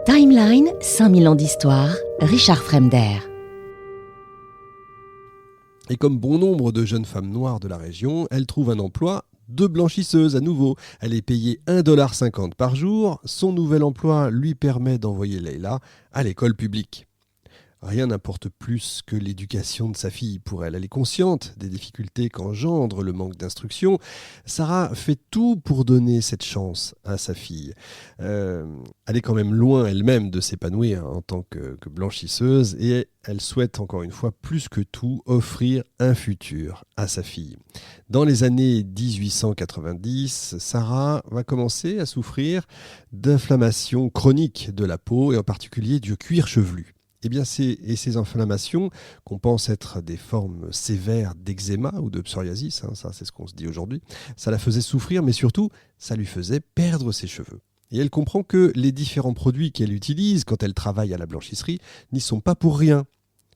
Timeline, 5000 ans d'histoire, Richard Fremder. Et comme bon nombre de jeunes femmes noires de la région, elle trouve un emploi de blanchisseuse à nouveau. Elle est payée 1,50$ par jour. Son nouvel emploi lui permet d'envoyer Leila à l'école publique. Rien n'importe plus que l'éducation de sa fille pour elle. Elle est consciente des difficultés qu'engendre le manque d'instruction. Sarah fait tout pour donner cette chance à sa fille. Elle est quand même loin elle-même de s'épanouir en tant que blanchisseuse et elle souhaite encore une fois plus que tout offrir un futur à sa fille. Dans les années 1890, Sarah va commencer à souffrir d'inflammations chroniques de la peau et en particulier du cuir chevelu. Eh bien, ces inflammations, qu'on pense être des formes sévères d'eczéma ou de psoriasis, ça c'est ce qu'on se dit aujourd'hui, ça la faisait souffrir, mais surtout, ça lui faisait perdre ses cheveux. Et elle comprend que les différents produits qu'elle utilise quand elle travaille à la blanchisserie n'y sont pas pour rien.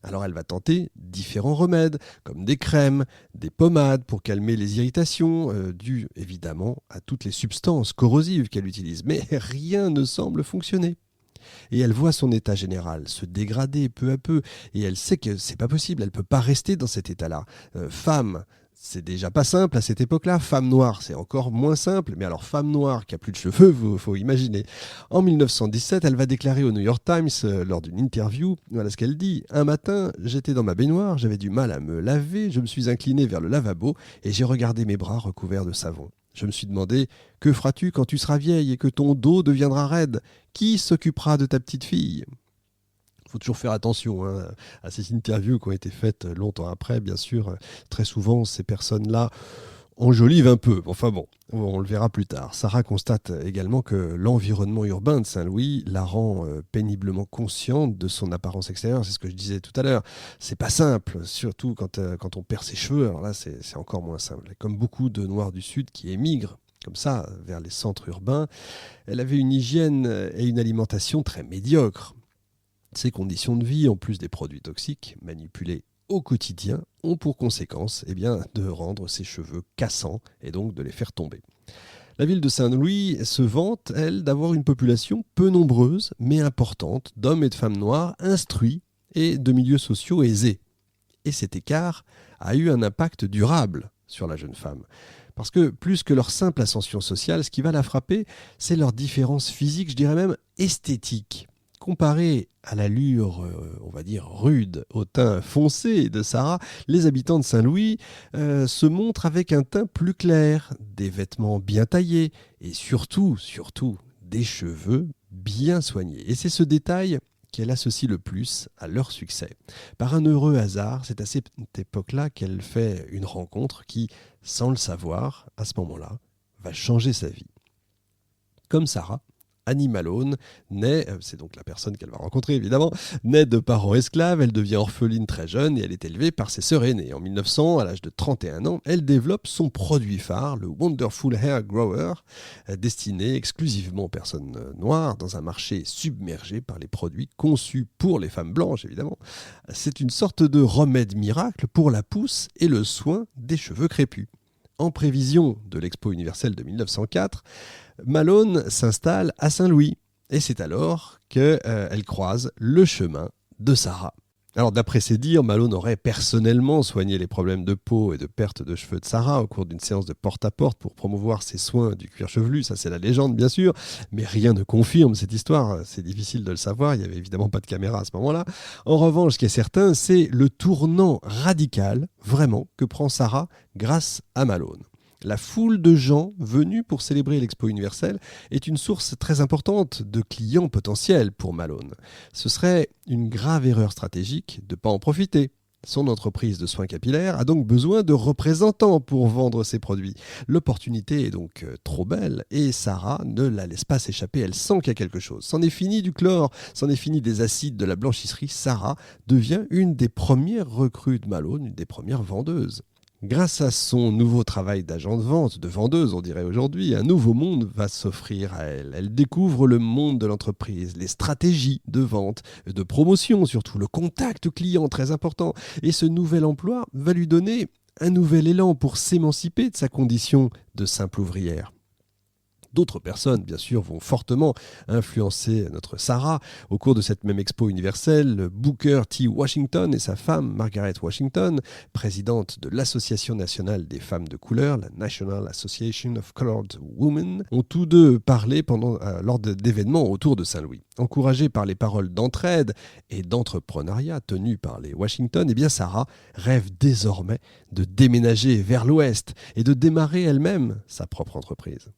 Alors elle va tenter différents remèdes, comme des crèmes, des pommades pour calmer les irritations, dues évidemment à toutes les substances corrosives qu'elle utilise. Mais rien ne semble fonctionner. Et elle voit son état général se dégrader peu à peu, et elle sait que c'est pas possible, elle peut pas rester dans cet état-là. Femme, c'est déjà pas simple à cette époque-là. Femme noire, c'est encore moins simple. Mais alors, femme noire qui a plus de cheveux, faut imaginer. En 1917, elle va déclarer au New York Times, lors d'une interview, voilà ce qu'elle dit. Un matin, j'étais dans ma baignoire, j'avais du mal à me laver, je me suis inclinée vers le lavabo et j'ai regardé mes bras recouverts de savon. Je me suis demandé, que feras-tu quand tu seras vieille et que ton dos deviendra raide ? Qui s'occupera de ta petite fille ? Il faut toujours faire attention à ces interviews qui ont été faites longtemps après, bien sûr. Très souvent, ces personnes-là enjolivent un peu. Enfin bon, on le verra plus tard. Sarah constate également que l'environnement urbain de Saint-Louis la rend péniblement consciente de son apparence extérieure. C'est ce que je disais tout à l'heure. C'est pas simple, surtout quand on perd ses cheveux. Alors là, c'est encore moins simple. Comme beaucoup de Noirs du Sud qui émigrent comme ça vers les centres urbains, elle avait une hygiène et une alimentation très médiocres. Ces conditions de vie, en plus des produits toxiques manipulés au quotidien, ont pour conséquence de rendre ses cheveux cassants et donc de les faire tomber. La ville de Saint-Louis se vante, elle, d'avoir une population peu nombreuse mais importante d'hommes et de femmes noirs instruits et de milieux sociaux aisés. Et cet écart a eu un impact durable sur la jeune femme. Parce que plus que leur simple ascension sociale, ce qui va la frapper, c'est leur différence physique, je dirais même esthétique. Comparé à l'allure, on va dire, rude, au teint foncé de Sarah, les habitants de Saint-Louis se montrent avec un teint plus clair, des vêtements bien taillés et surtout, des cheveux bien soignés. Et c'est ce détail qu'elle associe le plus à leur succès. Par un heureux hasard, c'est à cette époque-là qu'elle fait une rencontre qui, sans le savoir, à ce moment-là, va changer sa vie. Comme Sarah, Annie Malone naît, c'est donc la personne qu'elle va rencontrer évidemment, naît de parents esclaves, elle devient orpheline très jeune et elle est élevée par ses sœurs aînées. En 1900, à l'âge de 31 ans, elle développe son produit phare, le Wonderful Hair Grower, destiné exclusivement aux personnes noires dans un marché submergé par les produits conçus pour les femmes blanches évidemment. C'est une sorte de remède miracle pour la pousse et le soin des cheveux crépus. En prévision de l'Expo universelle de 1904, Malone s'installe à Saint-Louis et c'est alors qu'elle croise le chemin de Sarah. Alors d'après ses dires, Malone aurait personnellement soigné les problèmes de peau et de perte de cheveux de Sarah au cours d'une séance de porte-à-porte pour promouvoir ses soins du cuir chevelu. Ça c'est la légende bien sûr, mais rien ne confirme cette histoire. C'est difficile de le savoir, il n'y avait évidemment pas de caméra à ce moment-là. En revanche, ce qui est certain, c'est le tournant radical, vraiment, que prend Sarah grâce à Malone. La foule de gens venus pour célébrer l'Expo universelle est une source très importante de clients potentiels pour Malone. Ce serait une grave erreur stratégique de ne pas en profiter. Son entreprise de soins capillaires a donc besoin de représentants pour vendre ses produits. L'opportunité est donc trop belle et Sarah ne la laisse pas s'échapper. Elle sent qu'il y a quelque chose. C'en est fini du chlore, c'en est fini des acides de la blanchisserie. Sarah devient une des premières recrues de Malone, une des premières vendeuses. Grâce à son nouveau travail d'agent de vente, de vendeuse on dirait aujourd'hui, un nouveau monde va s'offrir à elle. Elle découvre le monde de l'entreprise, les stratégies de vente, de promotion surtout, le contact client très important. Et ce nouvel emploi va lui donner un nouvel élan pour s'émanciper de sa condition de simple ouvrière. D'autres personnes, bien sûr, vont fortement influencer notre Sarah. Au cours de cette même expo universelle, Booker T. Washington et sa femme, Margaret Washington, présidente de l'Association nationale des femmes de couleur, la National Association of Colored Women, ont tous deux parlé lors d'événements autour de Saint-Louis. Encouragée par les paroles d'entraide et d'entrepreneuriat tenues par les Washington, Sarah rêve désormais de déménager vers l'Ouest et de démarrer elle-même sa propre entreprise.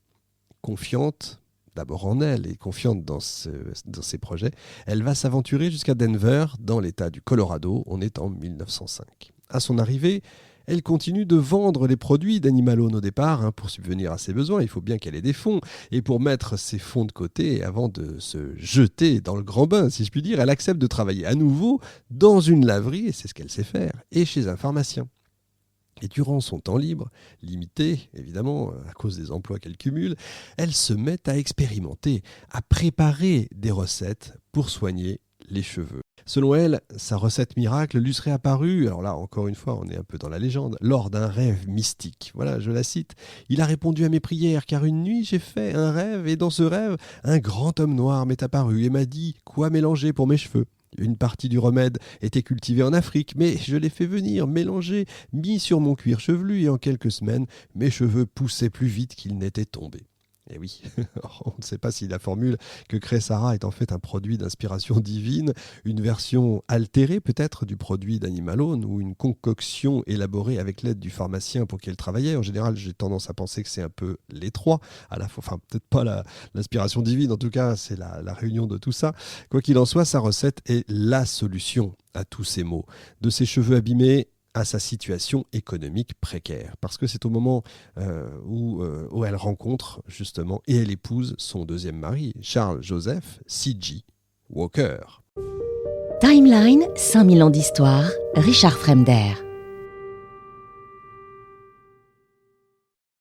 Confiante, d'abord en elle et confiante dans ses projets, elle va s'aventurer jusqu'à Denver, dans l'État du Colorado. On est en 1905. À son arrivée, elle continue de vendre les produits d'Animalone au départ pour subvenir à ses besoins. Il faut bien qu'elle ait des fonds. Et pour mettre ses fonds de côté, avant de se jeter dans le grand bain, si je puis dire, elle accepte de travailler à nouveau dans une laverie, et c'est ce qu'elle sait faire, et chez un pharmacien. Et durant son temps libre, limité évidemment à cause des emplois qu'elle cumule, elle se met à expérimenter, à préparer des recettes pour soigner les cheveux. Selon elle, sa recette miracle lui serait apparue, alors là encore une fois on est un peu dans la légende, lors d'un rêve mystique. Voilà, je la cite, « Il a répondu à mes prières car une nuit j'ai fait un rêve et dans ce rêve, un grand homme noir m'est apparu et m'a dit quoi mélanger pour mes cheveux. Une partie du remède était cultivée en Afrique, mais je l'ai fait venir, mélangé, mis sur mon cuir chevelu et en quelques semaines, mes cheveux poussaient plus vite qu'ils n'étaient tombés. » Et oui, on ne sait pas si la formule que crée Sarah est en fait un produit d'inspiration divine, une version altérée peut-être du produit d'Animalone ou une concoction élaborée avec l'aide du pharmacien pour qui elle travaillait. En général, j'ai tendance à penser que c'est un peu les trois, à la fois, enfin peut-être pas l'inspiration divine, en tout cas c'est la réunion de tout ça. Quoi qu'il en soit, sa recette est la solution à tous ces maux. De ses cheveux abîmés à sa situation économique précaire. Parce que c'est au moment où elle rencontre justement et elle épouse son deuxième mari, Charles Joseph C.G. Walker. Timeline, 5000 ans d'histoire, Richard Fremder.